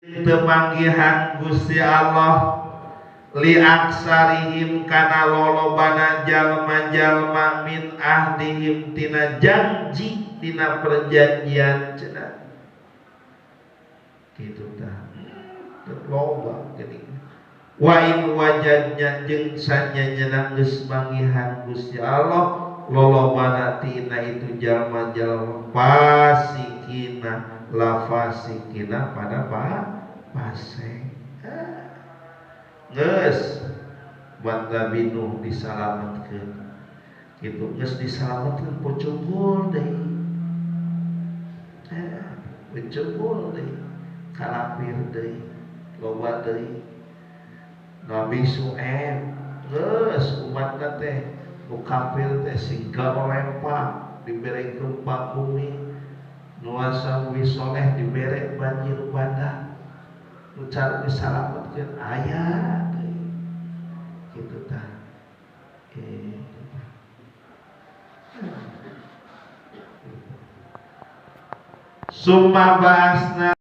temanggihan Gusti Allah li aksarihim kana lolobana jalma-jalma min ahdihim tina janji tina perjanjian cenah kitu tah loba geuning wa in wajadnya jeung sanyana geus manggihan Gusti Allah lolobana tina itu jalma-jalma fasikina la fasikina pada paseng geus buat Nabi Nuh disalametkeun kitu geus disalametkeun pocogol deui pocogol deui kalapir deui loba deui Nabi Su'aib geus umatna teh nu kafir teh singga lempang dibere gempa bumi nu asawi soleh dibere banjir bandang nu cara disalametkeun aya deui kitu tah summa basna